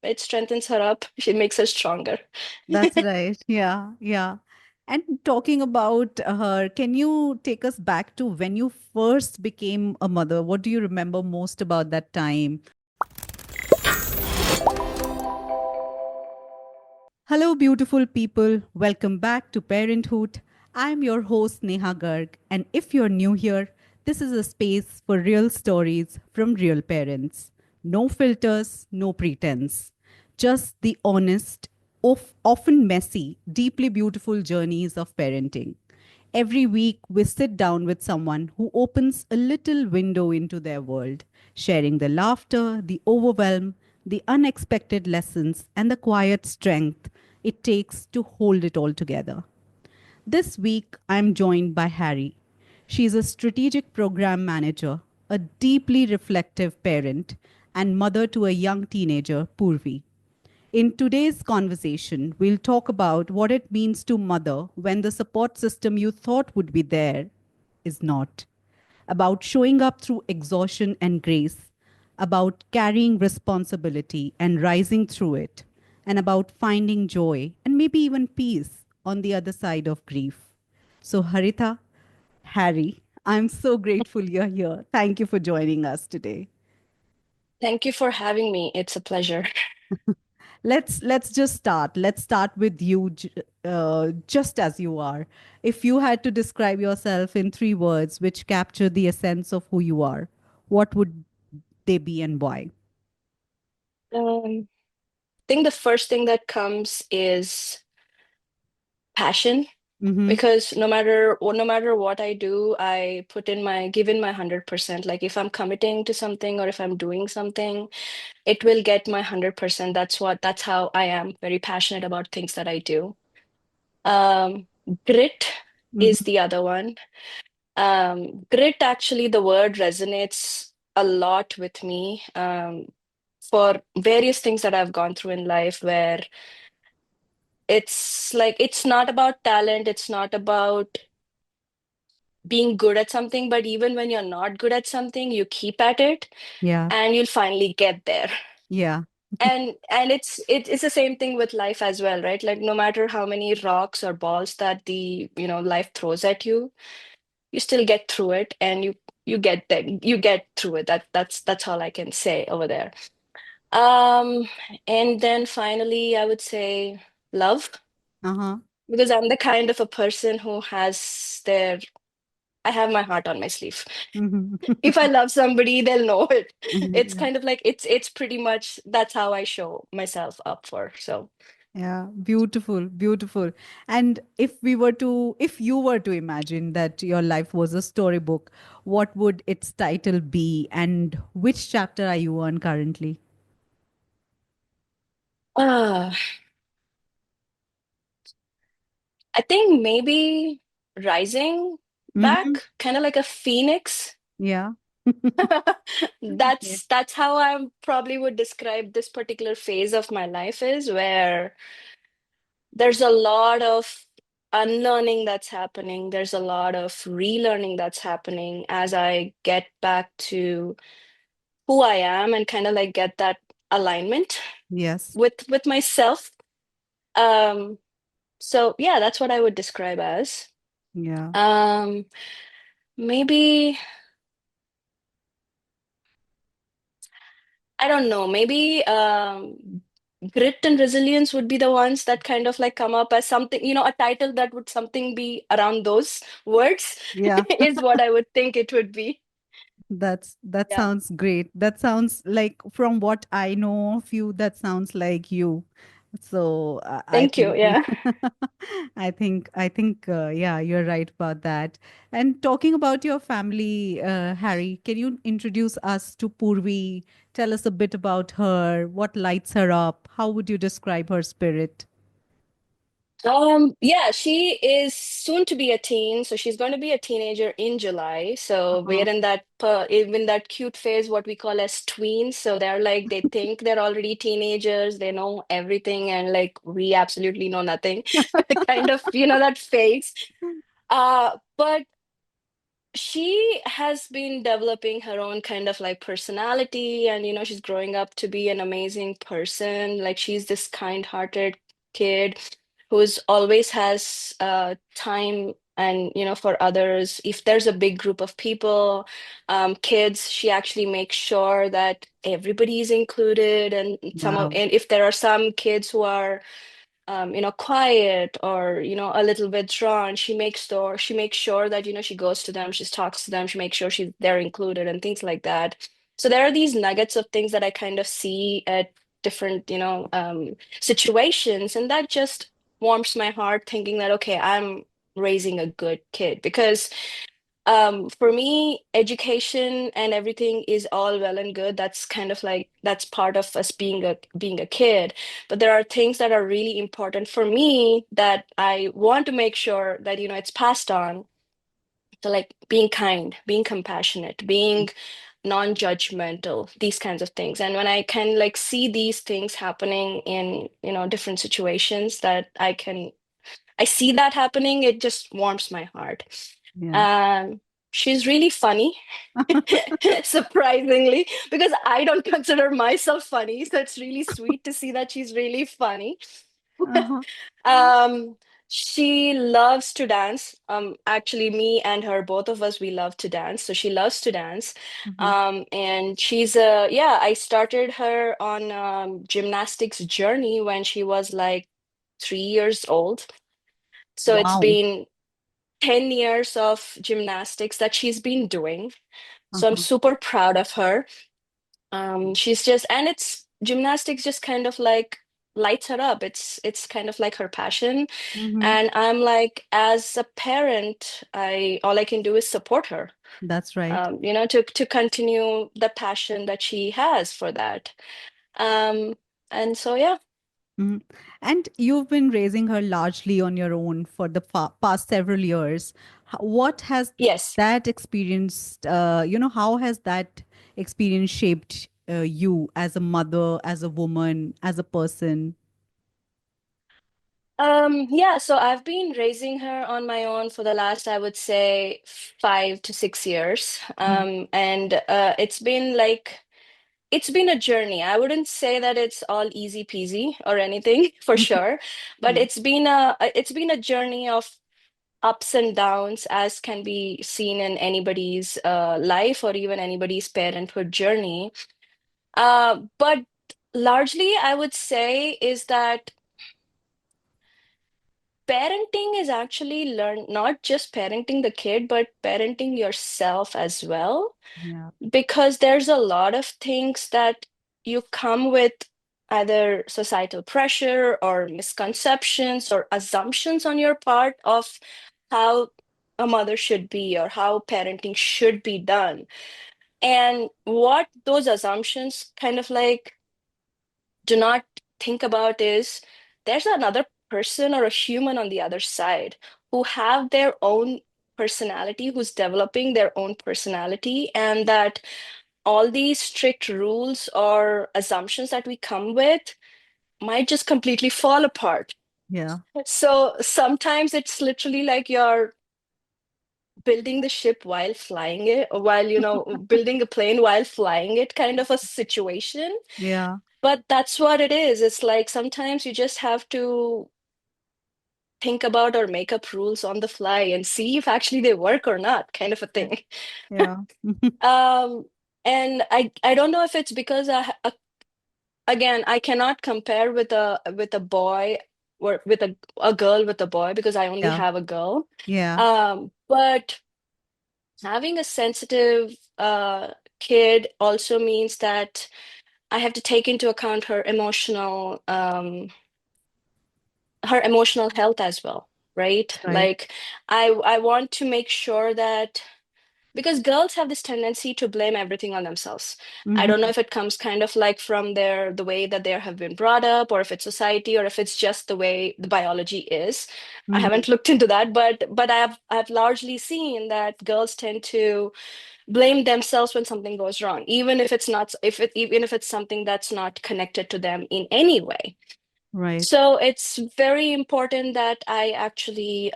It strengthens her up. She makes her stronger. That's right. Yeah, yeah. And talking about her, can you take us back to when you first became a mother? What do you remember most about that time? Hello, beautiful people. Welcome back to Parenthood. I'm your host, Neha Garg. And if you're new here, this is a space for real stories from real parents. No filters, no pretense. Just the honest, often messy, deeply beautiful journeys of parenting. Every week, we sit down with someone who opens a little window into their world, sharing the laughter, the overwhelm, the unexpected lessons, and the quiet strength it takes to hold it all together. This week, I'm joined by Harry. She's a strategic program manager, a deeply reflective parent, and mother to a young teenager, Purvi. In today's conversation, we'll talk about what it means to mother when the support system you thought would be there is not, about showing up through exhaustion and grace, about carrying responsibility and rising through it, and about finding joy and maybe even peace on the other side of grief. So, Haritha, Harry, I'm so grateful you're here. Thank you for joining us today. Thank you for having me. It's a pleasure. Let's just start. Let's start with you, just as you are. If you had to describe yourself in three words which capture the essence of who you are, what would they be and why? I think the first thing that comes is passion, Mm-hmm. because no matter what I do, I give in my 100%. Like if I'm committing to something or if I'm doing something, it will get my 100%. That's how I am, very passionate about things that I do. Um, Grit is Mm-hmm. the other one. Grit, actually, the word resonates a lot with me, for various things that I've gone through in life, where it's like it's not about talent, it's not about being good at something, but even when you're not good at something, you keep at it Yeah. and you'll finally get there. Yeah. And it's the same thing with life as well, right? Like no matter how many rocks or balls that the life throws at you, you still get through it, and you get there, you get through it. That's all I can say over there. Um, and then finally, I would say love, Uh-huh. because I'm the kind of a person who I have my heart on my sleeve. Mm-hmm. If I love somebody, they'll know it. It's Yeah. kind of like it's pretty much that's how I show myself up for. So, Yeah, beautiful, beautiful. And if you were to imagine that your life was a storybook, what would its title be, and which chapter are you on currently? uh, I think maybe rising Mm-hmm. back, kind of like a phoenix. Yeah. Yeah. That's how I probably would describe this particular phase of my life, is where there's a lot of unlearning that's happening. There's a lot of relearning that's happening as I get back to who I am and kind of like get that alignment Yes. with myself. Um, so yeah, that's what I would describe as. Yeah. Um, Maybe I don't know, maybe grit and resilience would be the ones that kind of like come up as something, a title that would something be around those words Yeah. is what I would think it would be. That Yeah. sounds great. That sounds like, from what I know of you, that sounds like you. So I Thank you. think Yeah. I think yeah, you're right about that. And talking about your family, Harry, can you introduce us to Purvi? Tell us a bit about her. What lights her up? How would you describe her spirit? Yeah, she is soon to be a teen, so she's going to be a teenager in July. So Uh-huh. we're in that cute phase, what we call as tweens. So they're like they think they're already teenagers, they know everything, and like we absolutely know nothing. Kind of, that phase. But she has been developing her own kind of like personality, and she's growing up to be an amazing person. Like she's this kind-hearted kid who's always has time and for others. If there's a big group of people, kids, she actually makes sure that everybody is included, and Yeah. and if there are some kids who are quiet or, a little withdrawn, she makes sure that, she goes to them, she talks to them, she makes sure they're included and things like that. So there are these nuggets of things that I kind of see at different, situations, and that just warms my heart thinking that, okay, I'm raising a good kid. Because for me, education and everything is all well and good. That's kind of like that's part of us being a kid. But there are things that are really important for me that I want to make sure that it's passed on. So like being kind, being compassionate, being non-judgmental, these kinds of things. And when I can like see these things happening in different situations that I see that happening, it just warms my heart. Yeah. Um, she's really funny, surprisingly, because I don't consider myself funny. So it's really sweet to see that she's really funny. Uh-huh. Um, she loves to dance. Actually, me and her, both of us, we love to dance. So she loves to dance. Mhm. And yeah, I started her on gymnastics journey when she was like 3 years old. So it's Wow. been 10 years of gymnastics that she's been doing. So I'm Uh-huh. super proud of her. She's just, and it's gymnastics just kind of like lights her up. It's kind of like her passion. Hmm. And I'm like, as a parent, I all I can do is support her, That's right. to continue the passion that she has for that. Um, and so yeah, Mhm. And you've been raising her largely on your own for the past several years. What has yes. that experience, how has that experience shaped you as a mother, as a woman, as a person? Yeah, so I've been raising her on my own for the last, I would say, 5 to 6 years. Mhm. And it's been a journey. I wouldn't say that it's all easy peasy or anything for sure, but Yeah. it's been a journey of ups and downs, as can be seen in anybody's life or even anybody's parenthood journey. But largely, I would say is that parenting is actually learn not just parenting the kid, but parenting yourself as well. Yeah. Because there's a lot of things that you come with, either societal pressure or misconceptions or assumptions on your part of how a mother should be or how parenting should be done. And what those assumptions kind of like do not think about is there's another person or a human on the other side who have their own personality, who's developing their own personality, and that all these strict rules or assumptions that we come with might just completely fall apart. Yeah. So sometimes it's literally like you're building the ship while flying it, or while, building a plane while flying it, kind of a situation. Yeah. But that's what it is. It's like sometimes you just have to think about or make up rules on the fly and see if actually they work or not, kind of a Yeah. thing. Yeah. Um, and I don't know if it's because again, I cannot compare with a boy or with a girl with a boy because I only Yeah. have a girl. Yeah. But having a sensitive kid also means that I have to take into account her emotional health as well, right? Right. Like I want to make sure that because girls have this tendency to blame everything on themselves. I don't know Hmm. if it comes kind of like from the way that they have been brought up, or if it's society, or if it's just the way the biology is. I Hmm. haven't looked into that, but I've largely seen that girls tend to blame themselves when something goes wrong, even if it's not even if it's something that's not connected to them in any way. Right. So it's very important that I actually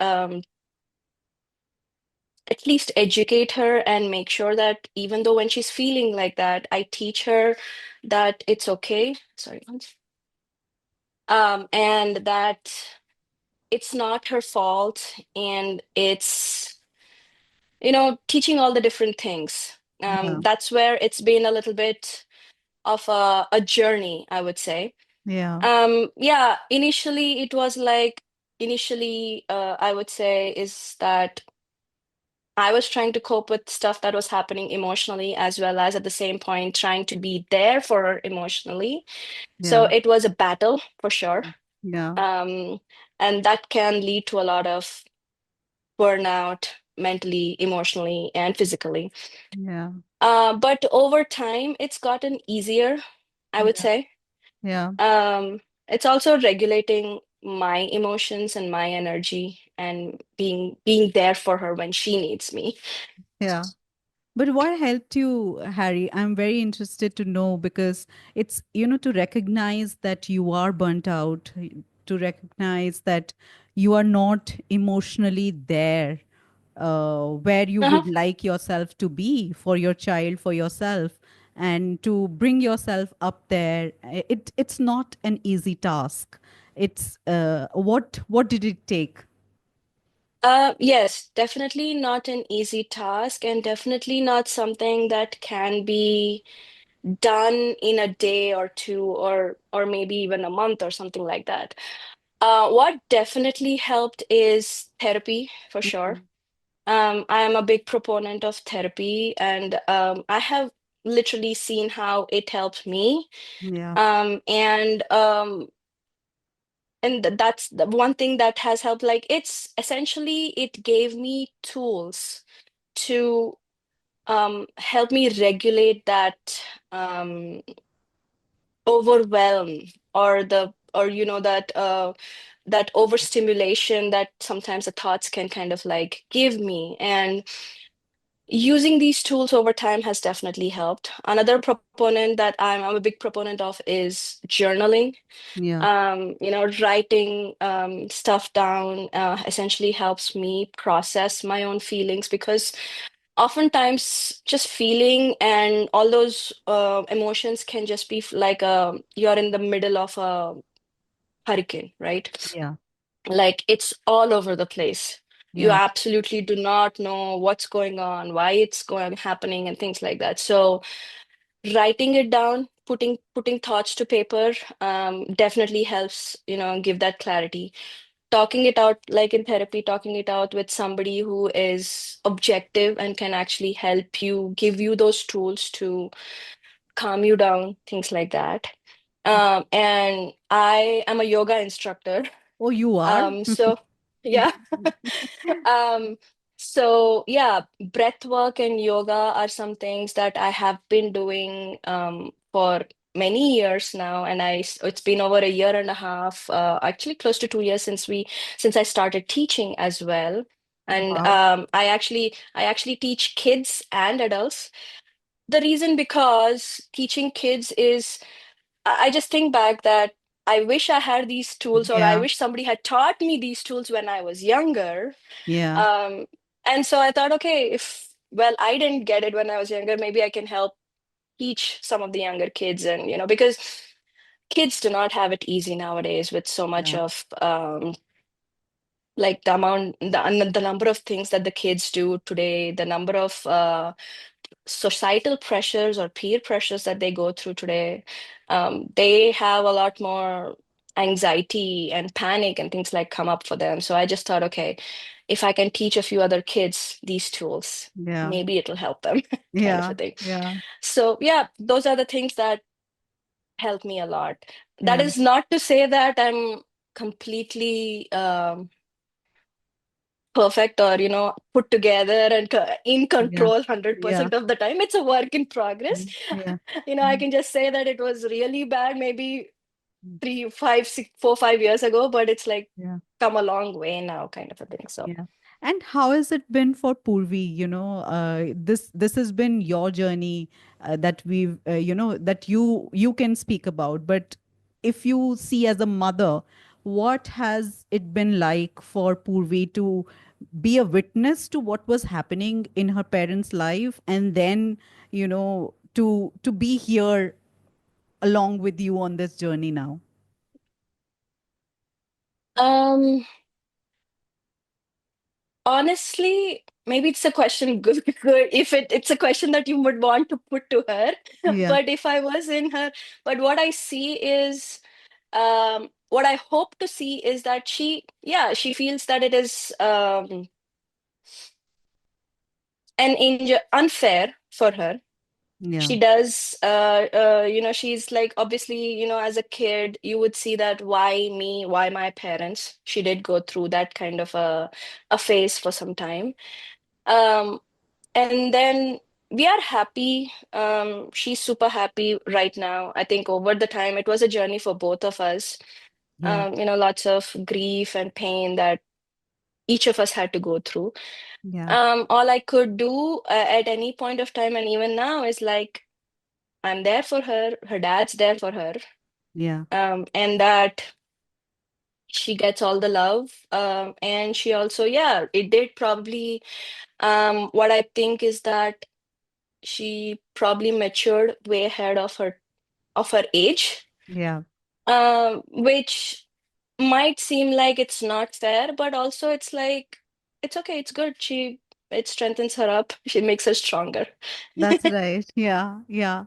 at least educate her and make sure that even though when she's feeling like that, I teach her that it's okay. Sorry, and that it's not her fault, and it's, teaching all the different things. Yeah. That's where it's been a little bit of a journey, I would say. Yeah. Yeah, initially it was like, I would say is that I was trying to cope with stuff that was happening emotionally, as well as at the same point trying to be there for her emotionally. So Yeah. it was a battle for sure. Yeah. Um, and that can lead to a lot of burnout mentally, emotionally, and physically. Yeah. But over time, it's gotten easier, I would Yeah. say. Yeah. It's also regulating my emotions and my energy and being there for her when she needs me. Yeah. But what helped you, Harry? I'm very interested to know because it's, to recognize that you are burnt out, to recognize that you are not emotionally there where you Uh-huh. would like yourself to be for your child, for yourself, and to bring yourself up there. It's not an easy task. It's what did it take? Yes, definitely not an easy task, and definitely not something that can be done in a day or two, or maybe even a month or something like that. What definitely helped is therapy for sure. Mhm. I am a big proponent of therapy, and I have literally seen how it helped me. Yeah, And that's the one thing that has helped. Like, it's essentially, it gave me tools to help me regulate that overwhelm, or that overstimulation that sometimes the thoughts can kind of like give me. And using these tools over time has definitely helped. Another proponent that I'm a big proponent of is journaling. yeah, Writing stuff down essentially helps me process my own feelings, because oftentimes just feeling and all those emotions can just be like you're in the middle of a hurricane, right? yeah, Like, it's all over the place. You yeah, absolutely do not know what's going on, why it's going happening, and things like that. So writing it down, putting thoughts to paper, definitely helps, give that clarity. Talking it out, like in therapy, talking it out with somebody who is objective and can actually help you, give you those tools to calm you down, things like that. And I am a yoga instructor. oh, you are. So yeah. Um, so yeah, breath work and yoga are some things that I have been doing for many years now, and it's been over a year and a half, actually close to 2 years since I started teaching as well. And Wow. I actually teach kids and adults. The reason, because teaching kids is, I just think back that I wish I had these tools, or I Yeah, wish somebody had taught me these tools when I was younger. yeah, um, and so I thought, okay, well, I didn't get it when I was younger, maybe I can help teach some of the younger kids. And, because kids do not have it easy nowadays with so much yeah, of like the number of things that the kids do today, the number of societal pressures or peer pressures that they go through today. They have a lot more anxiety and panic and things like come up for them. So I just thought, okay, if I can teach a few other kids these tools, yeah, maybe it'll help them, kind of yeah, a thing. yeah, So yeah, those are the things that help me a lot. That yeah, is not to say that I'm completely perfect, or put together and in yeah, control yeah, 100% of the time. It's a work in progress. yeah, I can just say that it was really bad maybe 4 5 years ago, but it's like yeah. come a long way now, kind of a thing. So Yeah. And how has it been for Purvi? This has been your journey that that you can speak about. But if you see as a mother, what has it been like for Purvi to be a witness to what was happening in her parents' life, and then, to be here along with you on this journey now? Um, Honestly, maybe it's a question good if it's a question that you would want to put to her. Yeah, But if I was in her, but what I see is, what I hope to see is that yeah, she feels that it is an unfair for her. yeah, She does, she's like, obviously, as a kid, you would see that why me, why my parents? She did go through that kind of a phase for some time. Um, And then we are happy. She's super happy right now. I think over the time, it was a journey for both of us. yeah, Lots of grief and pain that each of us had to go through. yeah, All I could do at any point of time, and even now, is like, I'm there for her. Her dad's there for her. yeah, And that she gets all the love. And she also, yeah, it did probably, what I think is that she probably matured way ahead of her age, yeah. which might seem like it's not fair, but also it's like it's okay, it's good. It strengthens her up. She makes her stronger. That's right. Yeah, yeah.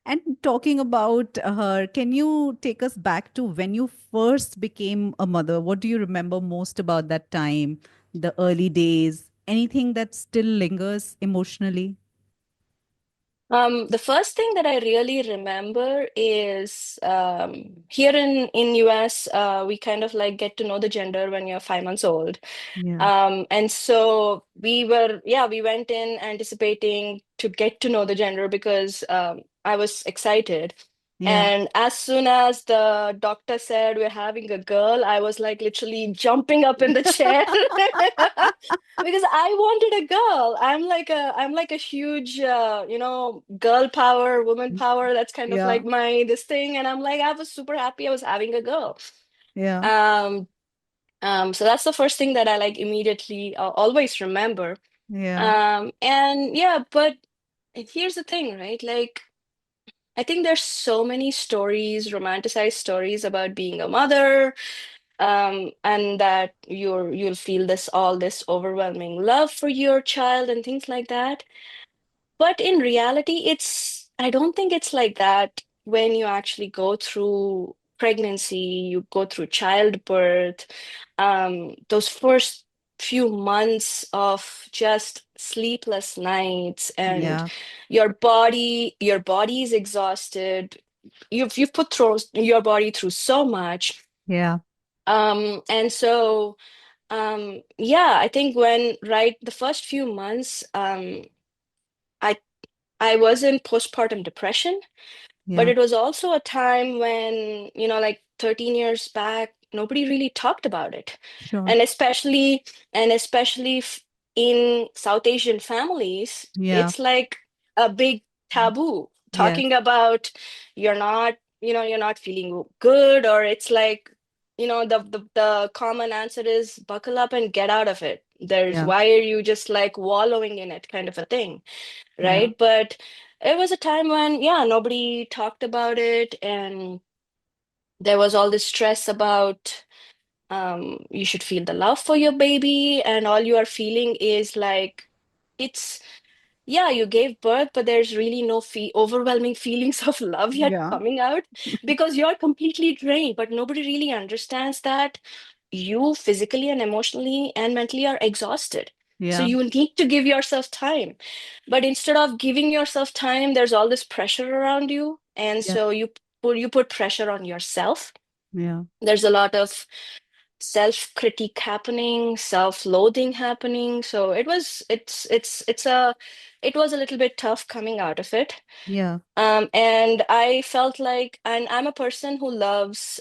And talking about her, can you take us back to when you first became a mother? What do you remember most about that time, the early days? Anything that still lingers emotionally? The first thing that I really remember is here in US, we kind of like get to know the gender when you're 5 months old. Yeah, And so we went in anticipating to get to know the gender because I was excited. yeah. And as soon as the doctor said we're having a girl, I was like literally jumping up in the chair because I wanted a girl. I'm like a huge girl power, woman power. That's kind of Yeah, like my this thing. And I'm like, I was super happy I was having a girl. yeah, Um, so that's the first thing that I like immediately always remember. yeah, And yeah, but here's the thing, right? Like, I think there's so many stories, romanticized stories about being a mother, and that you'll feel this overwhelming love for your child and things like that. But in reality, I don't think it's like that when you actually go through pregnancy, you go through childbirth, those first few months of just sleepless nights and yeah, your body is exhausted. You've put through your body through so much. yeah, And so yeah, I think when right the first few months, I I was in postpartum depression, but yeah. it was also a time when, like 13 years back, nobody really talked about it. Sure. And especially in South Asian families, Yeah, it's like a big taboo yes, talking about you're not feeling good, or it's like, the common answer is buckle up and get out of it. There's yeah, why are you just like wallowing in it kind of a thing, yeah, right? But it was a time when, yeah, nobody talked about it, and there was all this stress about you should feel the love for your baby, and all you are feeling is like it's yeah, you gave birth, but there's really no overwhelming feelings of love yet yeah, coming out because you're completely drained, but nobody really understands that you physically and emotionally and mentally are exhausted. So yeah, you need to give yourself time. But instead of giving yourself time, there's all this pressure around you. And yeah, so you put pressure on yourself. yeah, There's a lot of self-critique happening, self-loathing happening. So it was a little bit tough coming out of it. yeah, And I felt like, and I'm a person who loves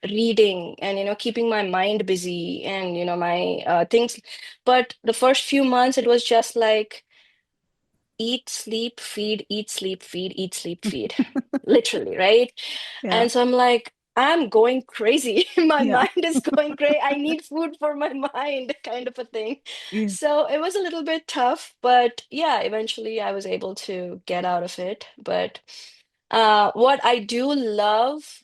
reading and, keeping my mind busy and, my things. But the first few months, it was just like eat, sleep, feed, eat, sleep, feed, eat, sleep, feed, literally, right? yeah, And so I'm like, I'm going crazy. My Yeah. mind is going crazy. I need food for my mind, kind of a thing. Yeah. So it was a little bit tough, but yeah, eventually I was able to get out of it. But what I do love,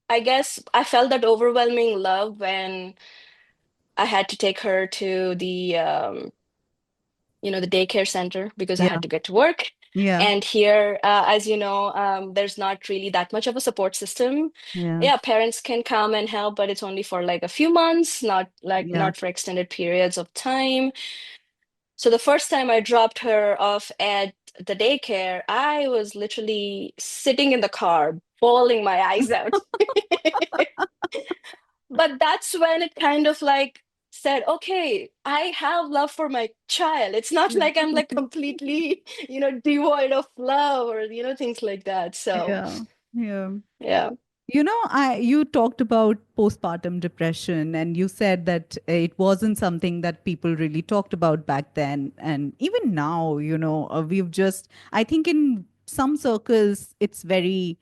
I guess I felt that overwhelming love when I had to take her to the daycare center because I Yeah. had to get to work. Yeah. And here, as you know, there's not really that much of a support system. Yeah. Yeah, parents can come and help, but it's only for like a few months, Yeah. not for extended periods of time. So the first time I dropped her off at the daycare, I was literally sitting in the car, bawling my eyes out. But that's when it kind of like said, okay, I have love for my child. It's not like I'm like completely, devoid of love or, things like that. So, Yeah. Yeah. yeah. You talked about postpartum depression, and you said that it wasn't something that people really talked about back then. And even now, we've just, I think in some circles, it's very,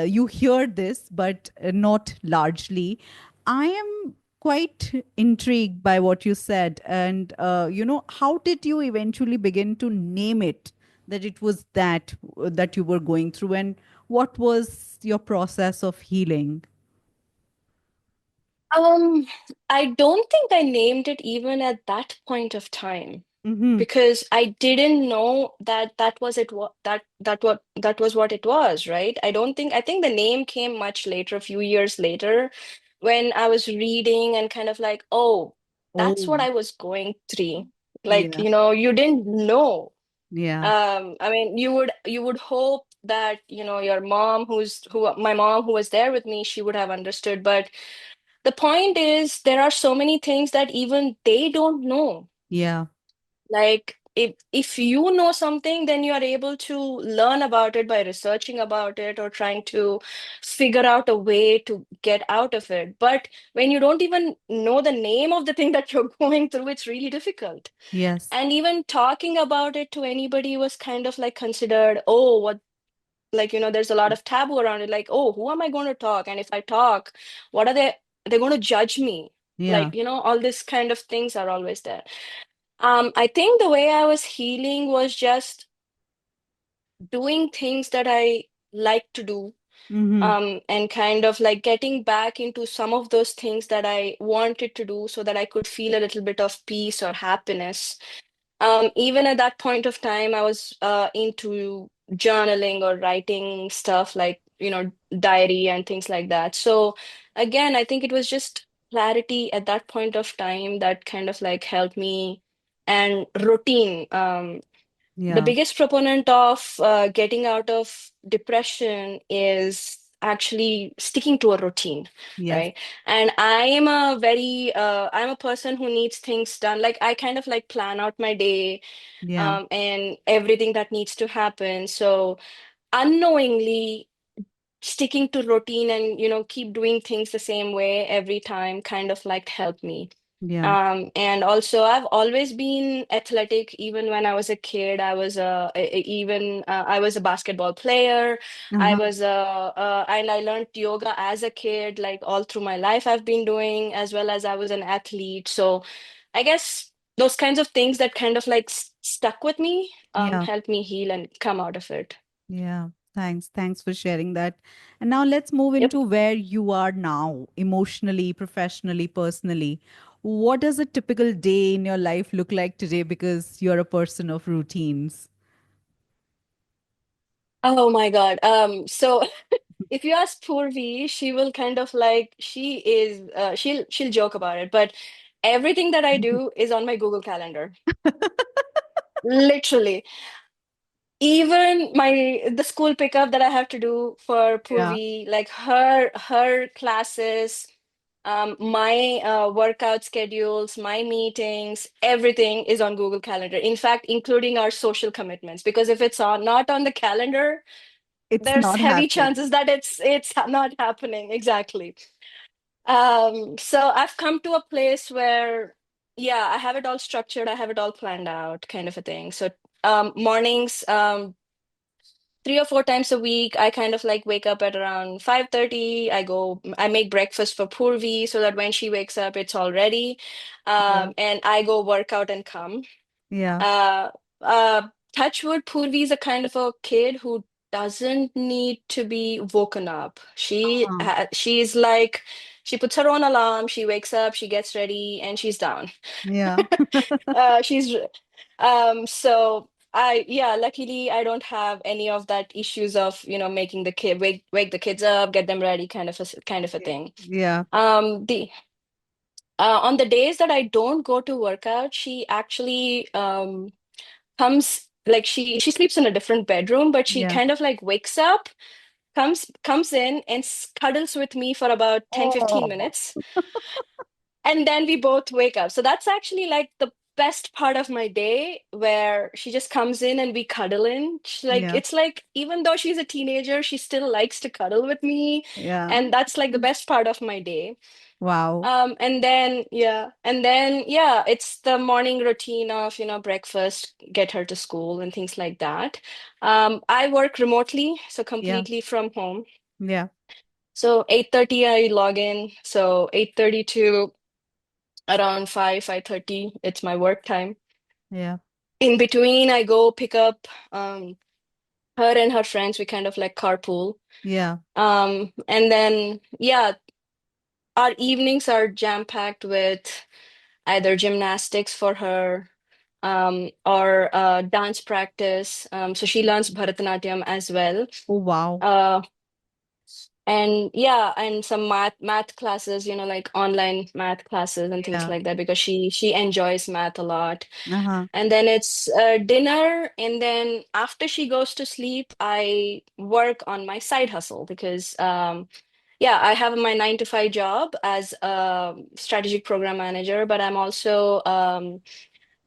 you hear this, but not largely. I am quite intrigued by what you said. And, how did you eventually begin to name it, that it was that you were going through? And what was your process of healing? Um, I don't think I named it even at that point of time Mm-hmm. because I didn't know that that was it what that was what it was, right? I think the name came much later, a few years later, when I was reading and kind of like, oh, that's what Oh, I was going through. Like, yeah, you didn't know. yeah, I mean, you would hope that, your mom who my mom who was there with me, she would have understood, but the point is, there are so many things that even they don't know. yeah, Like if you know something, then you are able to learn about it by researching about it or trying to figure out a way to get out of it. But when you don't even know the name of the thing that you're going through, it's really difficult. yes, And even talking about it to anybody was kind of like considered, oh, what, like, there's a lot of taboo around it, like, oh, who am I going to talk, and if I talk, what are they're going to judge me, yeah, like, all this kind of things are always there. I think the way I was healing was just doing things that I like to do, mm-hmm. and kind of like getting back into some of those things that I wanted to do so that I could feel a little bit of peace or happiness. Even at that point of time, I was into journaling or writing stuff like, diary and things like that. So again, I think it was just clarity at that point of time that kind of like helped me, and routine. The Yeah, biggest proponent of getting out of depression is actually sticking to a routine, yes, right? And I'm a person who needs things done. Like I kind of like plan out my day, yeah, and everything that needs to happen. So unknowingly sticking to routine and keep doing things the same way every time kind of like helped me. yeah, And also, I've always been athletic. Even when I was a kid, I was a basketball player. uh-huh. And I learned yoga as a kid. Like all through my life, I've been doing, as well as I was an athlete. So, I guess those kinds of things that kind of like stuck with me, Yeah, helped me heal and come out of it. yeah. Thanks for sharing that. And now let's move Yep. into where you are now, emotionally, professionally, personally. What does a typical day in your life look like today, because you're a person of routines? Oh my God. So if you ask Purvi, she will kind of like she'll joke about it, but everything that I do is on my Google Calendar. Literally. Even the school pickup that I have to do for Yeah, Purvi, like her classes, my workout schedules, my meetings, everything is on Google Calendar. In fact, including our social commitments, because if it's not on the calendar, it's there's not heavy happening. chances that it's not happening. Exactly. So I've come to a place where, yeah, I have it all structured, I have it all planned out, kind of a thing. So mornings, 3 or 4 times a week. I kind of like wake up at around 5:30. I make breakfast for Purvi so that when she wakes up, it's all ready. Yeah. And I go work out and come. Yeah. Uh, Touchwood, Purvi is a kind of a kid who doesn't need to be woken up. Uh-huh. She's like, she puts her own alarm, she wakes up, she gets ready, and she's down. Yeah. She's so yeah, luckily I don't have any of that issues of, making the kid wake the kids up, get them ready, kind of a thing. Yeah. The On the days that I don't go to work out, she actually comes, like, she sleeps in a different bedroom, but she Yeah. kind of like wakes up, comes in and cuddles with me for about 10-15 minutes, Oh. and then we both wake up. So that's actually like the best part of my day, where she just comes in and we cuddle in. Yeah. It's like, even though she's a teenager, she still likes to cuddle with me, Yeah. and that's like the best part of my day. Wow. And then it's the morning routine of, breakfast, get her to school and things like that. I work remotely, so Yeah. completely from home. Yeah. So 8:30 I log in. So 8:30 to around 5:30, it's my work time. Yeah. In between, I go pick up her and her friends. We kind of like carpool. Yeah. And then yeah, our evenings are jam-packed with either gymnastics for her, or dance practice. So she learns Bharatanatyam as well. Oh, wow. Uh, and yeah, and some math classes, like online math classes and things Yeah. like that, because she enjoys math a lot. Uh-huh. And then it's dinner, and then after she goes to sleep, I work on my side hustle, because yeah, I have my 9 to 5 job as a strategic program manager, but I'm also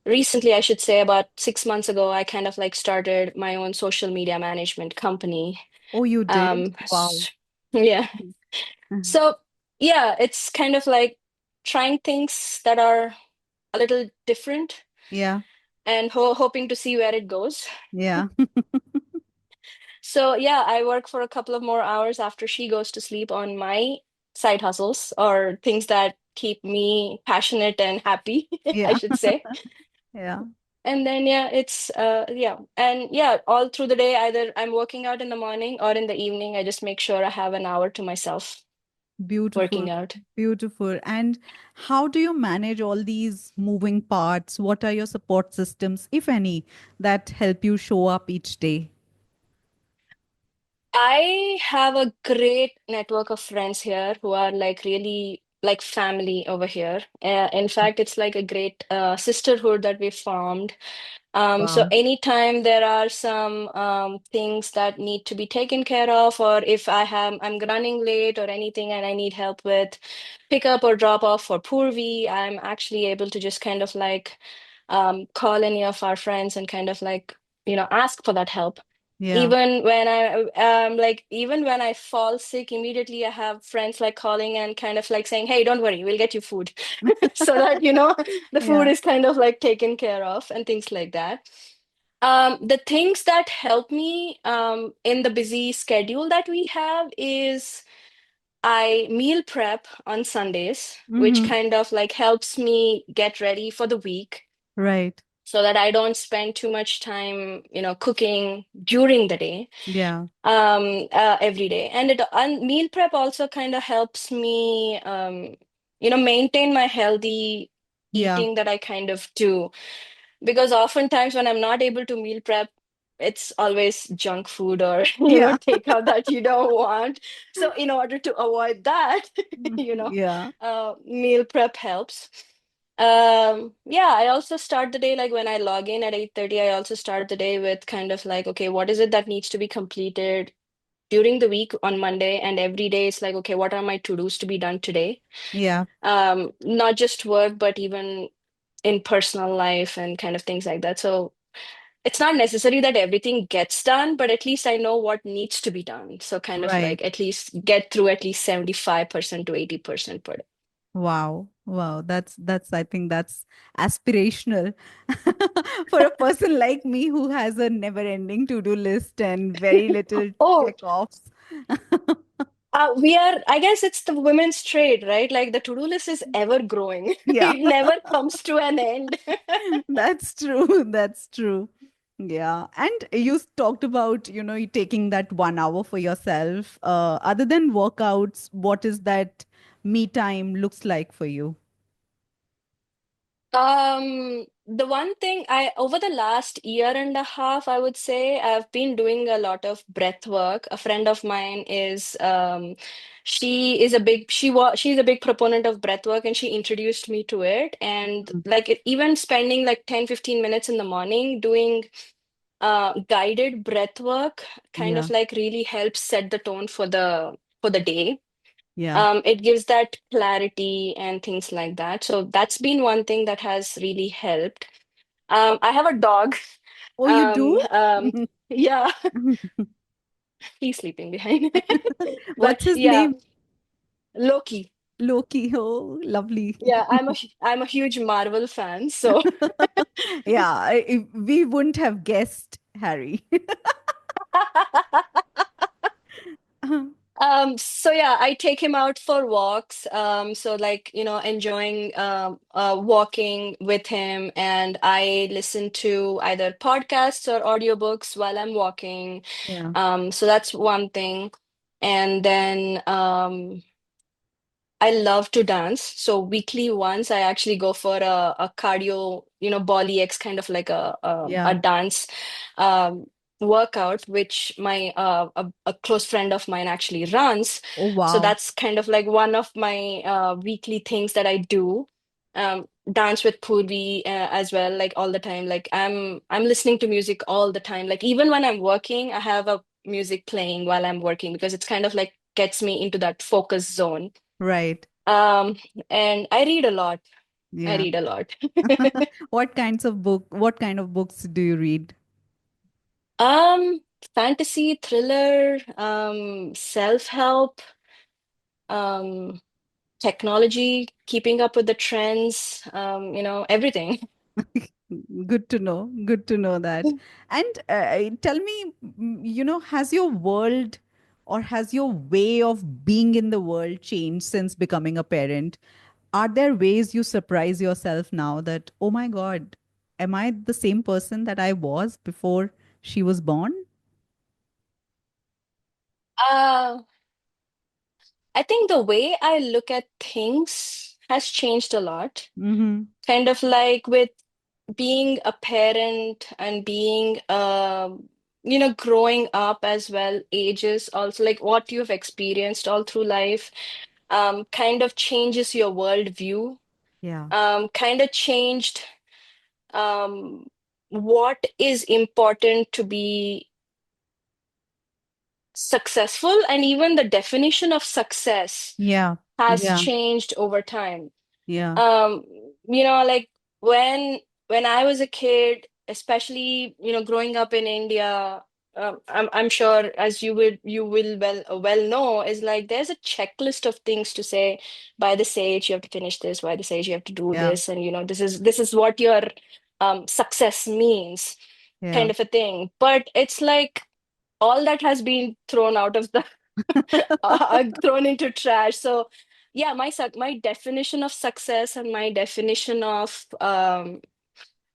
recently, I should say about 6 months ago, I kind of like started my own social media management company. Oh, you did? Um, Wow. s- yeah. Mhm. So yeah, it's kind of like trying things that are a little different, Yeah. and hoping to see where it goes. Yeah. So yeah, I work for a couple of more hours after she goes to sleep on my side hustles, or things that keep me passionate and happy, I Yeah. should say. Yeah. And then yeah, it's yeah. And yeah, all through the day, either I'm working out in the morning or in the evening, I just make sure I have an hour to myself Beautiful. working out. Beautiful. And how do you manage all these moving parts? What are your support systems, if any, that help you show up each day? I have a great network of friends here who are like really like family over here. In fact, it's like a great sisterhood that we formed. So Wow. anytime there are some things that need to be taken care of, or if I'm running late or anything and I need help with pick up or drop off for Purvi, I'm actually able to just kind of like call any of our friends and kind of like, ask for that help. Yeah. Even when I fall sick, immediately I have friends like calling and kind of like saying, "Hey, don't worry, we'll get you food," so that the food Yeah. is kind of like taken care of and things like that. The things that help me in the busy schedule that we have is I meal prep on Sundays, which Mm-hmm. kind of like helps me get ready for the week, Right. so that I don't spend too much time, cooking during the day, Yeah. every day. And meal prep also kind of helps me, maintain my healthy Yeah. eating that I kind of do, because oftentimes when I'm not able to meal prep, it's always junk food or Yeah. takeout that you don't want. So in order to avoid that, Yeah. meal prep helps. Yeah, I also start the day, like when I log in at 8:30, I also start the day with kind of like, okay, what is it that needs to be completed during the week on Monday, and every day it's like, okay, what are my to-dos to be done today? Yeah. Not just work, but even in personal life and kind of things like that. So it's not necessary that everything gets done, but at least I know what needs to be done. So kind of Right. like at least get through at least 75% to 80% per day. Wow. Wow. That's I think that's aspirational for a person like me who has a never-ending to-do list and very little Oh, check-offs. we are, I guess it's the women's trade, right? Like the to-do list is ever growing. Yeah. It never comes to an end. That's true. That's true. Yeah. And you talked about, you taking that 1 hour for yourself. Other than workouts, what is that me time looks like for you? The one thing over the last year and a half, I would say I've been doing a lot of breath work. A friend of mine she's a big proponent of breath work, and she introduced me to it. And Mm. like even spending like 10-15 minutes in the morning doing guided breath work kind of Yeah. like really helps set the tone for the day. Yeah. It gives that clarity and things like that. So that's been one thing that has really helped. I have a dog. Oh, you Um, do? um, yeah, he's sleeping behind. But What's his yeah, name? Loki. Loki. Oh, lovely. Yeah, I'm a huge Marvel fan, so Yeah, we wouldn't have guessed Harry. So yeah, I take him out for walks. So like, enjoying walking with him, and I listen to either podcasts or audiobooks while I'm walking. Yeah. So that's one thing. And then I love to dance. So weekly once I actually go for a cardio, Bolly X kind of like a Yeah. dance um, workout, which a close friend of mine actually runs. Oh, So wow. that's kind of like one of my weekly things that I do. Dance with Purvi as well, like all the time. Like I'm listening to music all the time. Like even when I'm working, I have a music playing while I'm working because it's kind of like gets me into that focus zone. Right. Um, and I read a lot. I Yeah. read a lot. What kind of books do you read? Um, Fantasy, thriller, self-help, um, technology, keeping up with the trends, everything. Good to know. Good to know that. And tell me, has your world or has your way of being in the world changed since becoming a parent? Are there ways you surprise yourself now that, oh my God, am I the same person that I was before she was born? Uh, I think the way I look at things has changed a lot. Mm-hmm. Kind of like with being a parent and being growing up as well, ages also, like what you've experienced all through life kind of changes your worldview, Yeah. kind of changed um what is important to be successful, and even the definition of success Yeah. has Yeah. changed over time. Yeah. um like when I was a kid, especially growing up in India, I'm sure as you will well know, is like there's a checklist of things to say. By this age you have to finish this, by this age you have to do Yeah. this, and this is what your success means, Yeah. kind of a thing. But it's like all that has been thrown out of the thrown into trash. So yeah, my definition of success and my definition of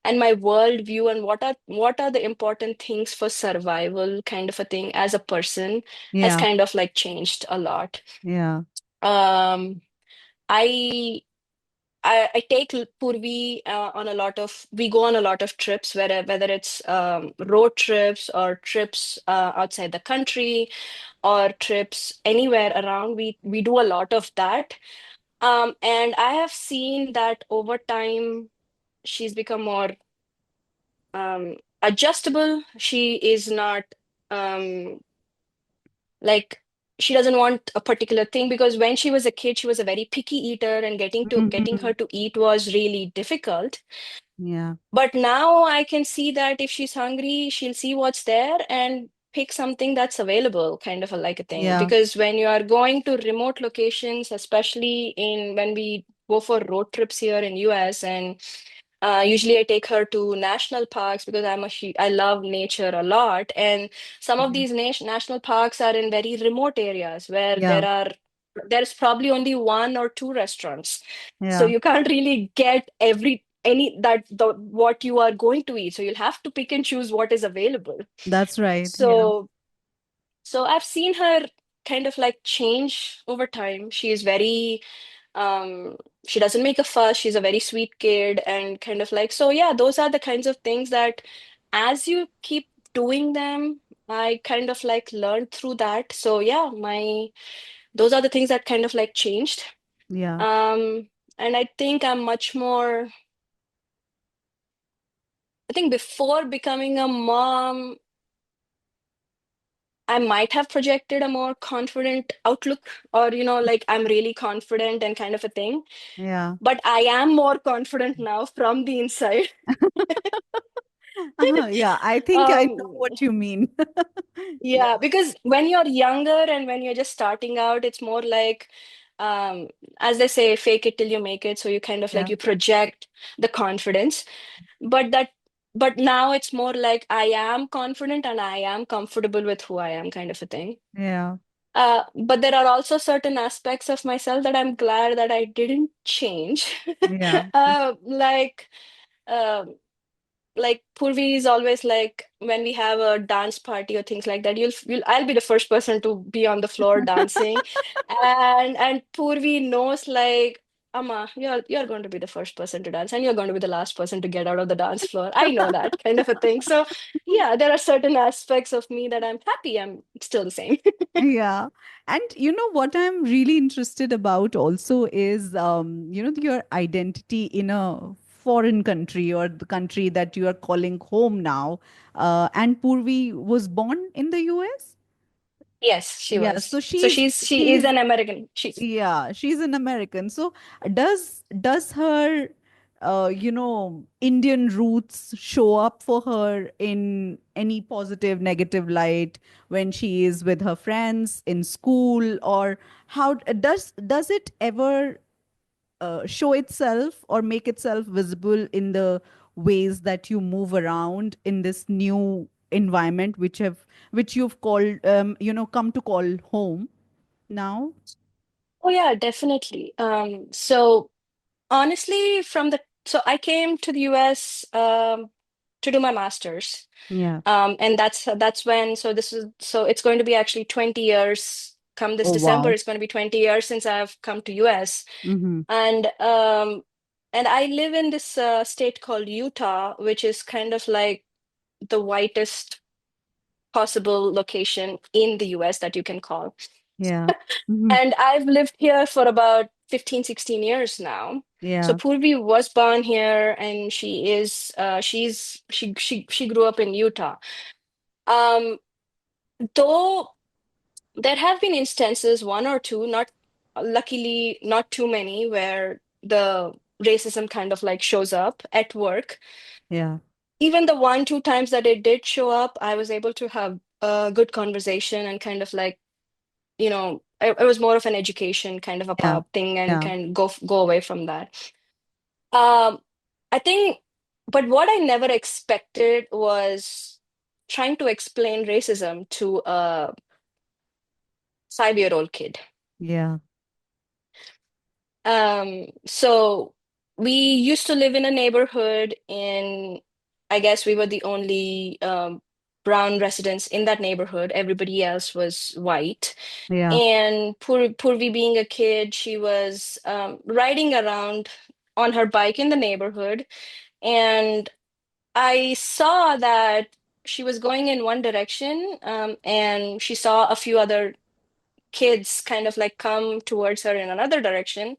and my worldview and what are the important things for survival, kind of a thing, as a person, has Yeah. kind of like changed a lot. Yeah. Um, I I take Purvi on a lot of, we go on a lot of trips, whether it's road trips or trips outside the country or trips anywhere around. We do a lot of that. And I have seen that over time, she's become more adjustable. She is not um, like she doesn't want a particular thing, because when she was a kid, she was a very picky eater, and getting her Mhm. to eat was really difficult. Yeah. But now I can see that if she's hungry, she'll see what's there, and pick something that's available, kind of a like a thing. Yeah. Because when you are going to remote locations, especially in when we go for road trips here in US, and usually I take her to national parks because I love nature a lot. And some of Mhm. these national parks are in very remote areas where Yeah. there's probably only one or two restaurants. So Yeah. you can't really get any that the what you are going to eat. So you'll have to pick and choose what is available. That's right. Yeah. So so I've seen her kind of like change over time. She is very she doesn't make a fuss. She's a very sweet kid, and kind of like, so yeah, those are the kinds of things that as you keep doing them, I kind of like learned through that. So yeah, my those are the things that kind of like changed. Yeah. um and I think before becoming a mom, I might have projected a more confident outlook, or like I'm really confident and kind of a thing. Yeah. But I am more confident now from the inside. Yeah. I think I know um what you mean. Yeah. yeah, because when you're younger and when you're just starting out, it's more like, um as they say, fake it till you make it. So you kind of like, Yeah. you project the confidence. But that but now it's more like I am confident and I am comfortable with who I am, kind of a thing. Yeah. But there are also certain aspects of myself that I'm glad that I didn't change. Yeah. Like, um like Purvi is always like, when we have a dance party or things like that, I'll be the first person to be on the floor dancing, and Purvi knows like, Amma, you're going to be the first person to dance, and you're going to be the last person to get out of the dance floor. I know that, kind of a thing. So yeah, there are certain aspects of me that I'm happy I'm still the same. Yeah. And you know what I'm really interested about also is your identity in a foreign country or the country that you are calling home now. And Purvi was born in the US. Yes, she Yeah, was. so So she's she is she's an American. She's yeah, she's an American. So does her Indian roots show up for her in any positive, negative light when she is with her friends in school, or how does it ever show itself or make itself visible in the ways that you move around in this new environment which you've called come to call home now? Oh yeah, definitely. So honestly, so I came to the US to do my master's. Yeah. And that's when, so it's going to be actually 20 years come this Oh, December. wow. It's going to be 20 years since I've come to US. Mhm. And I live in this state called Utah, which is kind of like the whitest possible location in the US that you can call. Yeah. Mhm. And I've lived here for about 15, 16 years now. So Yeah. Purvi was born here, and she grew up in Utah. Um, though there have been instances, one or two, not luckily not too many, where the racism kind of like shows up at work. Yeah. Even the one, two times that it did show up, I was able to have a good conversation and kind of like, it was more of an education kind of a Yeah. thing, and Yeah. can go away from that. Um, I think, but what I never expected was trying to explain racism to a 5-year-old kid. Yeah. So we used to live in a neighborhood I guess we were the only brown residents in that neighborhood. Everybody else was white. Yeah. And Purvi being a kid, she was riding around on her bike in the neighborhood. And I saw that she was going in one direction, and she saw a few other kids kind of like come towards her in another direction.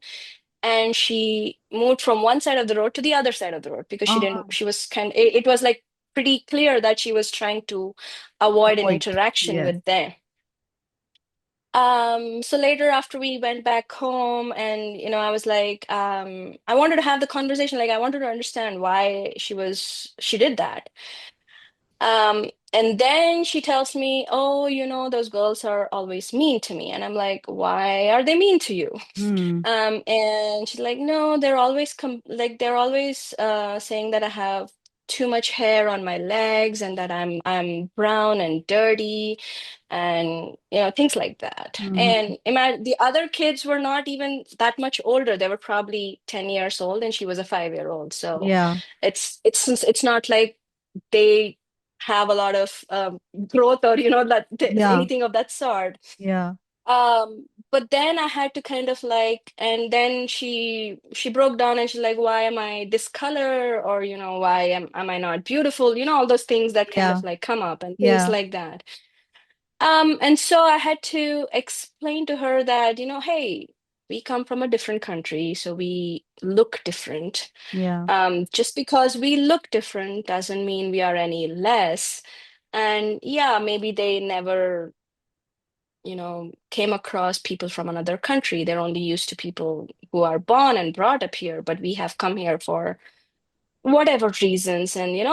And she moved from one side of the road to the other side of the road because Uh, she was it was like pretty clear that she was trying to avoid an avoid. interaction Yes. with them. So later, after we went back home, and I was like, I wanted to have the conversation. Like, I wanted to understand why she did that. And then she tells me, oh, those girls are always mean to me. And I'm like, why are they mean to you? Hmm. And she's like, no, they're always saying that I have too much hair on my legs and that I'm brown and dirty and things like that. Hmm. And imagine the other kids were not even that much older. They were probably 10 years old and she was a 5-year old. So Yeah. it's not like they have a lot of growth or Yeah. anything of that sort. Yeah. But then I had to kind of like, and then she broke down and she's like, why am I this color? Or, why am I not beautiful? All those things that kind Yeah. of like come up and things Yeah. like that. And so I had to explain to her that, hey, we come from a different country, so we look different. Yeah. Just because we look different doesn't mean we are any less. And yeah, maybe they never came across people from another country. They're only used to people who are born and brought up here, but we have come here for whatever reasons. And it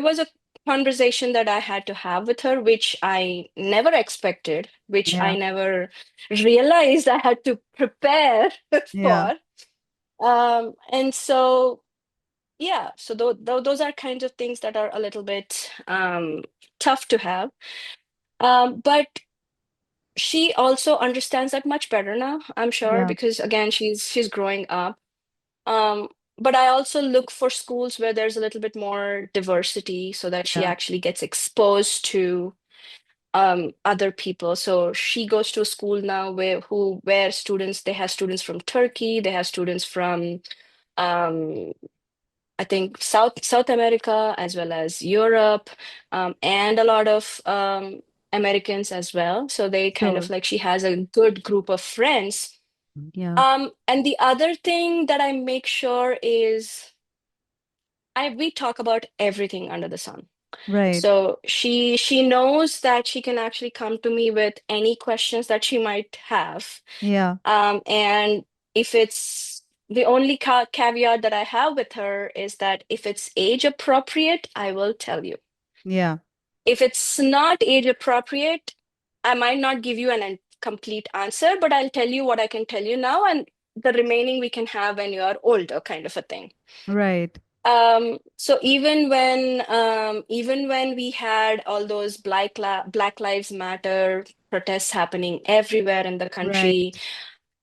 was a conversation that I had to have with her, which I never expected, which I Yeah. never realized I had to prepare Yeah. for. And so yeah, so those are kinds of things that are a little bit tough to have. But she also understands that much better now, I'm sure, Yeah. because again, she's growing up. Um, but I also look for schools where there's a little bit more diversity so that she Yeah. actually gets exposed to other people. So she goes to a school now where students they have students from Turkey, they have students from um I think South America as well as Europe, and a lot of Americans as well. So they kind of Sure. like she has a good group of friends. Yeah. And the other thing that I make sure is we talk about everything under the sun. Right. So she knows that she can actually come to me with any questions that she might have. Yeah. And if it's the only caveat that I have with her is that if it's age appropriate, I will tell you. Yeah. If it's not age appropriate, I might not give you an complete answer, but I'll tell you what I can tell you now, and the remaining we can have when you are older, kind of a thing. Right. So even when we had all those Black Lives Matter protests happening everywhere in the country, Right.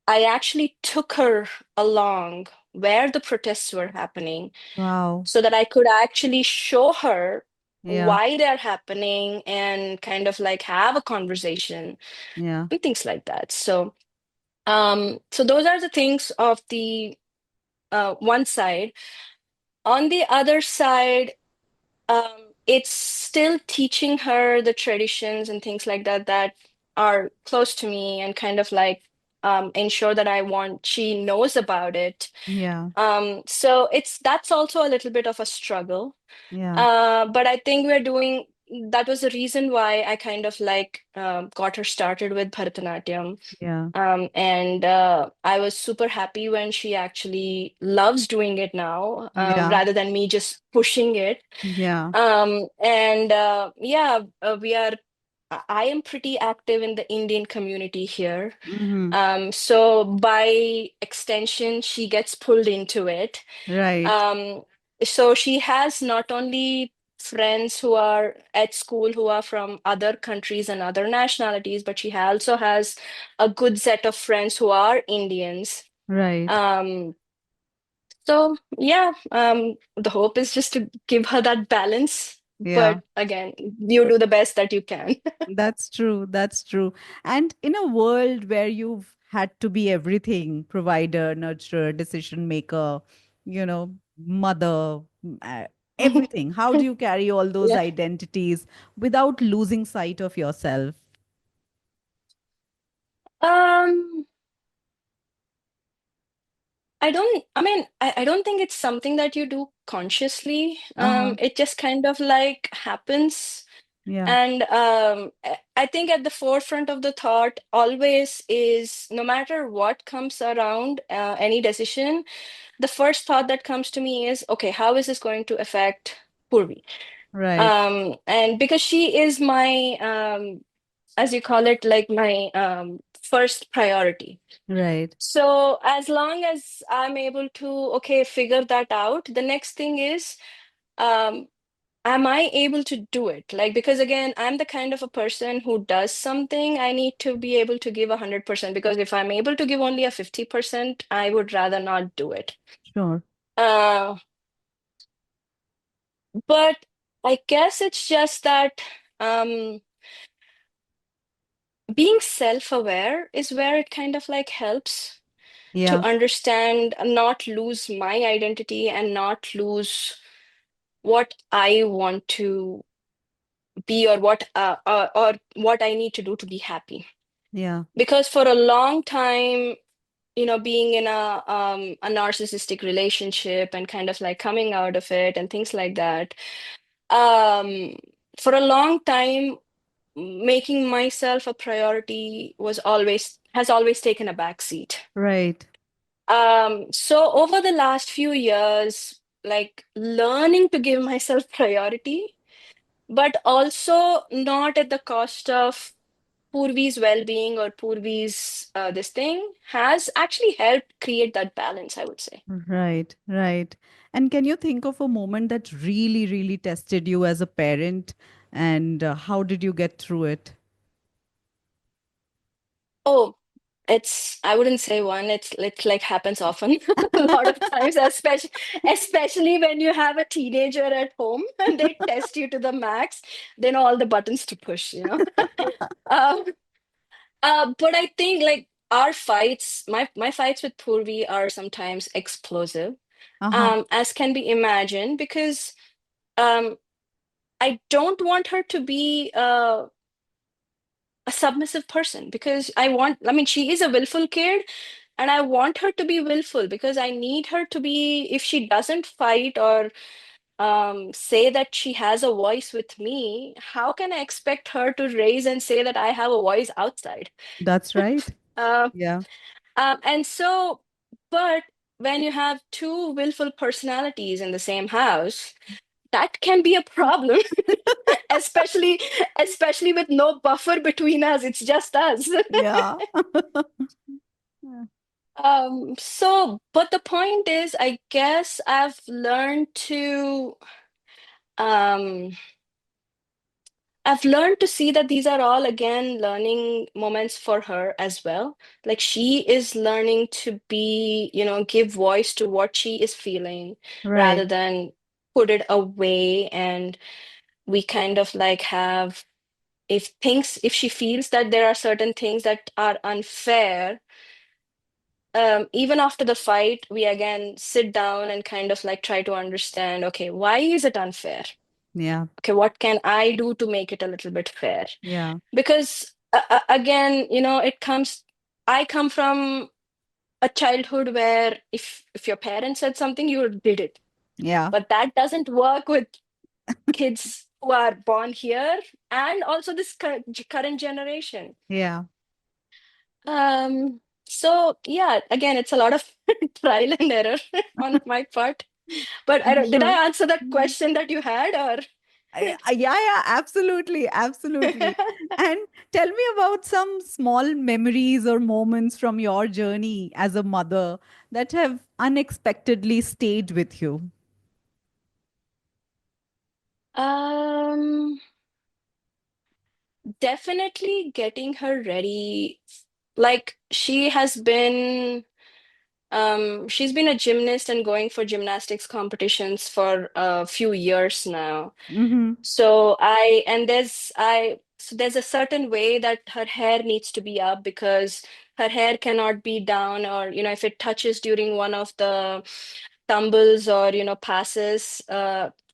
I actually took her along where the protests were happening Wow. so that I could actually show her Yeah. why they're happening and kind of like have a conversation Yeah. and things like that. So those are the things of the one side. On the other side, it's still teaching her the traditions and things like that that are close to me and kind of like ensure that she knows about it. Yeah. So that's also a little bit of a struggle. Yeah. But I think that was the reason why I kind of like got her started with Bharatanatyam. Yeah. And I was super happy when she actually loves doing it now, Yeah. rather than me just pushing it. Yeah. And yeah, I am pretty active in the Indian community here. Mm-hmm. So by extension, she gets pulled into it. Right. Um, so she has not only friends who are at school who are from other countries and other nationalities, but she also has a good set of friends who are Indians. Right. Um, so yeah, the hope is just to give her that balance. Yeah. But again, you do the best that you can. That's true. That's true. And in a world where you've had to be everything, provider, nurturer, decision maker, mother, everything, how do you carry all those Yeah. identities without losing sight of yourself? Um, I don't think it's something that you do consciously. Uh-huh. It just kind of like happens. Yeah. And I think at the forefront of the thought always is no matter what comes around, any decision, the first thought that comes to me is, okay, how is this going to affect Purvi? Right. And because she is my as you call it, like my first priority. Right. So as long as I'm able to, okay, figure that out, the next thing is, um, am I able to do it? Like, because again, I'm the kind of a person who does something, I need to be able to give 100%, because if I'm able to give only a 50%, I would rather not do it. Sure. Uh, but I guess it's just that um, being self-aware is where it kind of like helps to Yeah. understand, not lose my identity and not lose what I want to be, or or what I need to do to be happy. Yeah. Because for a long time, being in a narcissistic relationship and kind of like coming out of it and things like that, um, for a long time, making myself a priority has always taken a back seat. Right. So over the last few years, like learning to give myself priority, but also not at the cost of Purvi's well-being or Purvi's this thing, has actually helped create that balance, I would say. Right. Right. And can you think of a moment that really, really tested you as a parent? And how did you get through it? Oh, I wouldn't say one, it's like happens often, a lot of times, especially when you have a teenager at home and they test you to the max, they know all the buttons to push. Um, but I think like our fights, my fights with Purvi are sometimes explosive, Uh-huh. as can be imagined, because um, I don't want her to be a submissive person, because I mean, she is a willful kid, and I want her to be willful because I need her to be, if she doesn't fight or say that she has a voice with me, how can I expect her to raise and say that I have a voice outside? That's right. Uh, Yeah. and so, but when you have two willful personalities in the same house, that can be a problem, especially especially with no buffer between us. It's just us. Yeah. Yeah. But the point is, I guess um, I've learned to see that these are all again learning moments for her as well. Like she is learning to give voice to what she is feeling Right. rather than put it away. And we kind of like have, if she feels that there are certain things that are unfair, even after the fight, we again sit down and kind of like try to understand, okay, why is it unfair? Yeah. Okay, what can I do to make it a little bit fair? Yeah. Because again, I come from a childhood where if your parents said something, you did it. Yeah. But that doesn't work with kids who are born here, and also this current generation. Yeah. So yeah, again, it's a lot of trial and error on my part. But I I'm don't, did sure. I answer that question that you had, or? Yeah, yeah, absolutely, absolutely. And tell me about some small memories or moments from your journey as a mother that have unexpectedly stayed with you. Um, Definitely getting her ready. Like she's been a gymnast and going for gymnastics competitions for a few years now. Mm-hmm. So there's a certain way that her hair needs to be up, because her hair cannot be down, or if it touches during one of the tumbles or passes,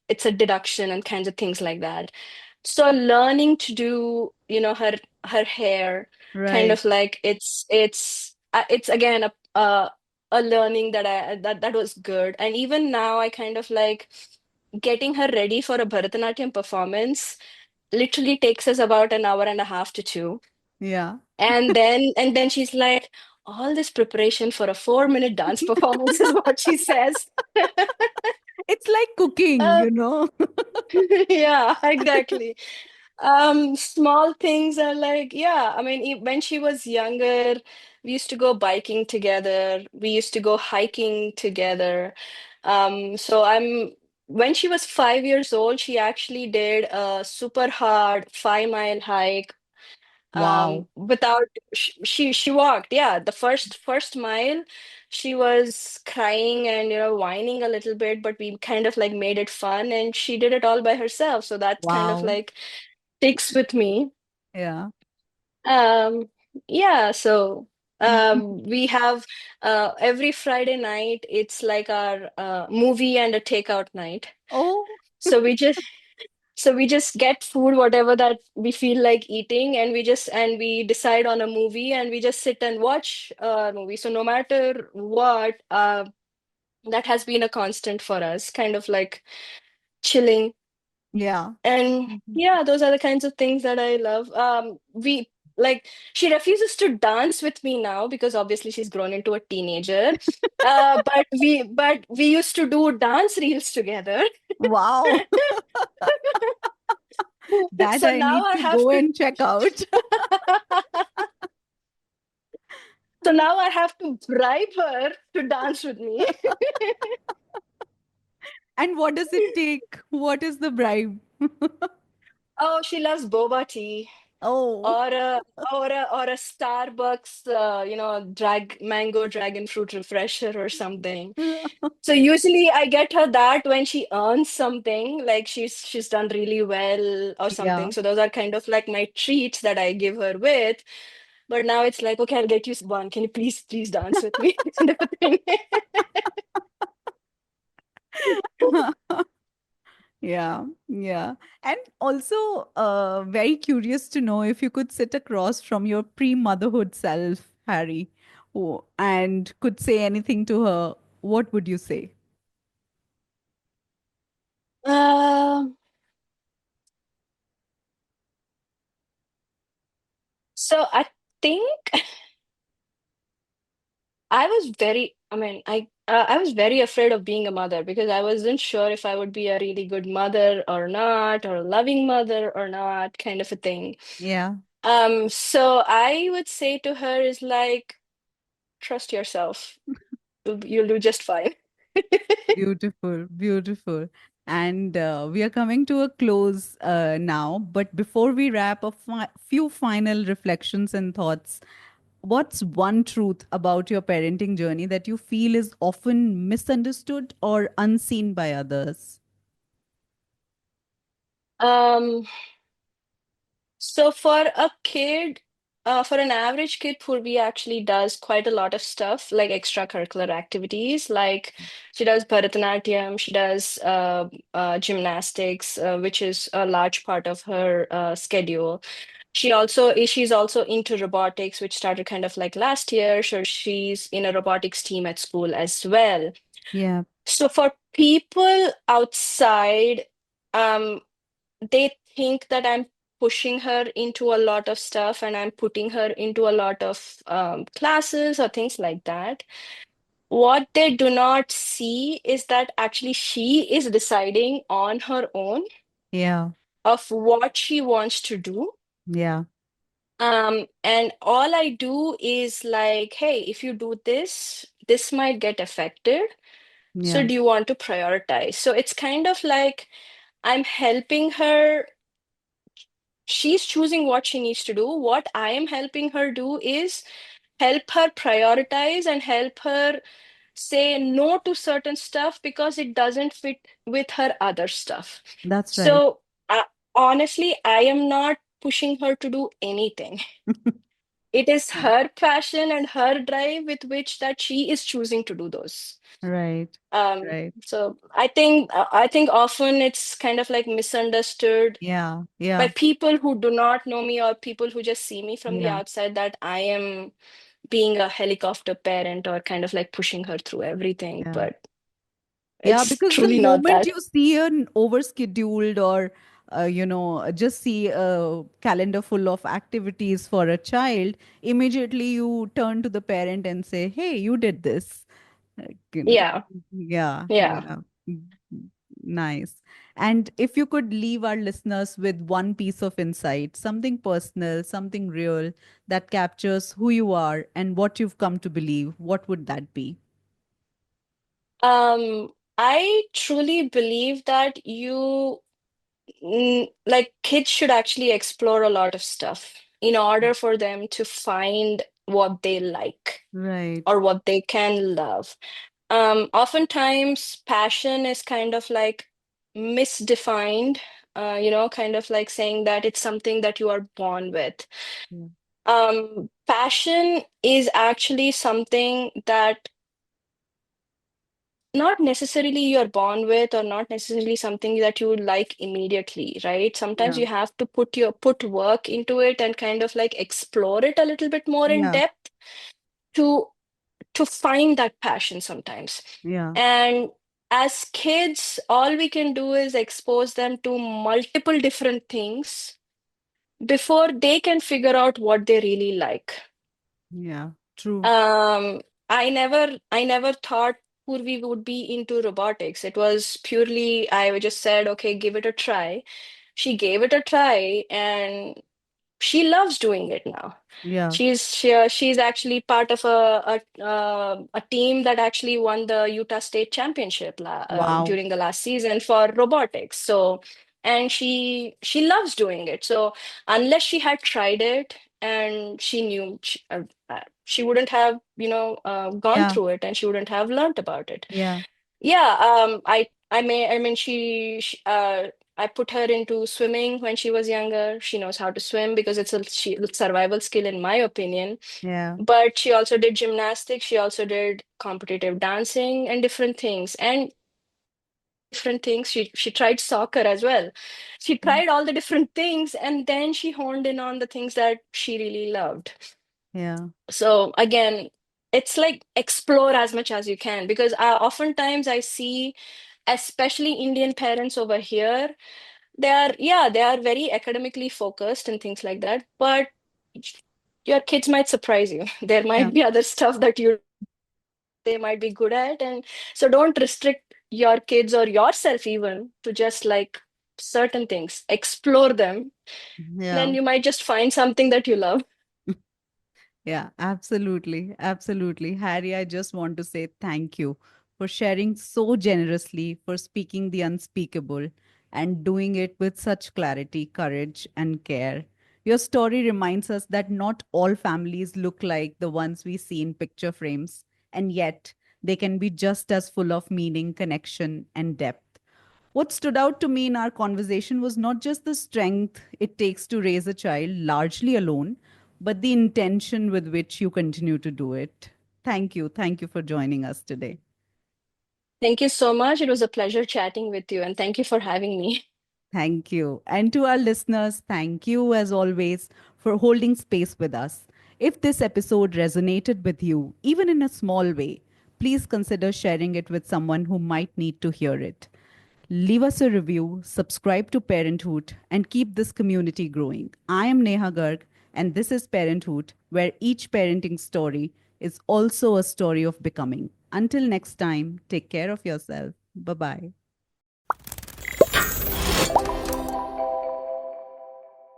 it's a deduction and kinds of things like that. So learning to do her hair, kind Right. of like it's again a learning that was good. And even now I kind of like getting her ready for a Bharatanatyam performance literally takes us about an hour and a half to two. Yeah. And then she's like, all this preparation for a 4-minute dance performance is what she says. It's like cooking, Uh, you know? yeah, exactly. Small things are like, yeah, I mean, when she was younger, we used to go biking together. We used to go hiking together. So when she was 5 years old, she actually did a super hard 5 mile hike Wow. without she walked, yeah, the first mile she was crying and whining a little bit, but we kind of like made it fun and she did it all by herself, so that's kind of Wow. like sticks with me. Yeah. um yeah, so we have every Friday night it's like our movie and a takeout night. Oh, So we just get food, whatever that we feel like eating, and we decide on a movie and we just sit and watch a movie. So no matter what, that has been a constant for us, kind of like chilling. yeah. And Mhm. yeah, those are the kinds of things that I love. We like she refuses to dance with me now because obviously she's grown into a teenager. But we used to do dance reels together. Wow. That So I now need I to have go to and check out. So now I have to bribe her to dance with me. And what does it take? What is the bribe? Oh, she loves boba tea Oh. or a Starbucks, mango dragon fruit refresher or something. So usually I get her that when she earns something, like she's done really well or Yeah. something. So those are kind of like my treats that I give her with. But now it's like, okay, I'll get you one. Can you please dance with me? Kind of a thing. Yeah, yeah. And also, very curious to know if you could sit across from your pre-motherhood self, Harry, and could say anything to her, what would you say? Um, so I think I was very afraid of being a mother because I wasn't sure if I would be a really good mother or not, or a loving mother or not, kind of a thing. Yeah, So I would say to her is like, trust yourself. You'll do just fine. beautiful, beautiful. And we are coming to a close now. But before we wrap, few final reflections and thoughts. What's one truth about your parenting journey that you feel is often misunderstood or unseen by others? Um, So for an average kid, Purvi actually does quite a lot of stuff like extracurricular activities. Like she does Bharatanatyam, she does gymnastics, which is a large part of her schedule. She's also into robotics, which started kind of like last year. So she's in a robotics team at school as well. Yeah, So for people outside, um, they think that I'm pushing her into a lot of stuff and I'm putting her into a lot of classes or things like that. What they do not see is that actually she is deciding on her own yeah, of what she wants to do. yeah, And all I do is like, hey, if you do this, this might get affected. So yeah, do you want to prioritize? So it's kind of like I'm helping her. She's choosing what she needs to do. What I am helping her do is help her prioritize and help her say no to certain stuff because it doesn't fit with her other stuff. that's right. So, honestly, I am not pushing her to do anything. It is her passion and her drive with which that she is choosing to do those. Right, Um, right. so I think often it's kind of like misunderstood Yeah, by yeah, people who do not know me or people who just see me from the yeah, outside that I am being a helicopter parent or kind of like pushing her through everything. yeah. But Yeah, it's because the truly not moment that. you see an overscheduled or, just see a calendar full of activities for a child, immediately you turn to the parent and say, "Hey, you did this." Like, Yeah, yeah, yeah. yeah. Nice. And if you could leave our listeners with one piece of insight, something personal, something real that captures who you are and what you've come to believe, what would that be? I truly believe that like kids should actually explore a lot of stuff in order for them to find what they like Right. or what they can love. Oftentimes passion is kind of like misdefined, kind of like saying that it's something that you are born with. Yeah. Passion is actually something that not necessarily you're born with or not necessarily something that you would like immediately, right? Sometimes Yeah. you have to put work into it and kind of like explore it a little bit more in Yeah. depth to find that passion sometimes. Yeah. And as kids, all we can do is expose them to multiple different things before they can figure out what they really like. Yeah. True. Um, I never thought Purvi would be into robotics. It was purely, I just said, okay, give it a try. She gave it a try and she loves doing it now. Yeah. She's actually part of a team that actually won the Utah State Championship Wow. during the last season for robotics. So, and she loves doing it. So, unless she had tried it and she knew she wouldn't have gone Yeah. through it and she wouldn't have learned about it. Yeah. Yeah, I mean I put her into swimming when she was younger. She knows how to swim because it's a survival skill in my opinion. Yeah. But she also did gymnastics, she also did competitive dancing and different things. And different things. She tried soccer as well. She Mm. tried all the different things and then she honed in on the things that she really loved. Yeah. So again, it's like explore as much as you can because oftentimes I see, especially Indian parents over here, they are very academically focused and things like that, but your kids might surprise you. There Yeah. might be other stuff that you they might be good at, and so don't restrict your kids or yourself even to just like certain things. Explore them, then Yeah. you might just find something that you love. Yeah, absolutely. Absolutely. Harry, I just want to say thank you for sharing so generously, for speaking the unspeakable, and doing it with such clarity, courage, and care. Your story reminds us that not all families look like the ones we see in picture frames, and yet they can be just as full of meaning, connection, and depth. What stood out to me in our conversation was not just the strength it takes to raise a child largely alone, but the intention with which you continue to do it. Thank you. Thank you for joining us today. Thank you so much. It was a pleasure chatting with you, and thank you for having me. Thank you. And to our listeners, thank you as always for holding space with us. If this episode resonated with you, even in a small way, please consider sharing it with someone who might need to hear it. Leave us a review, subscribe to Parenthood, and keep this community growing. I am Neha Garg, and this is Parenthood, where each parenting story is also a story of becoming. Until next time, take care of yourself. Bye bye.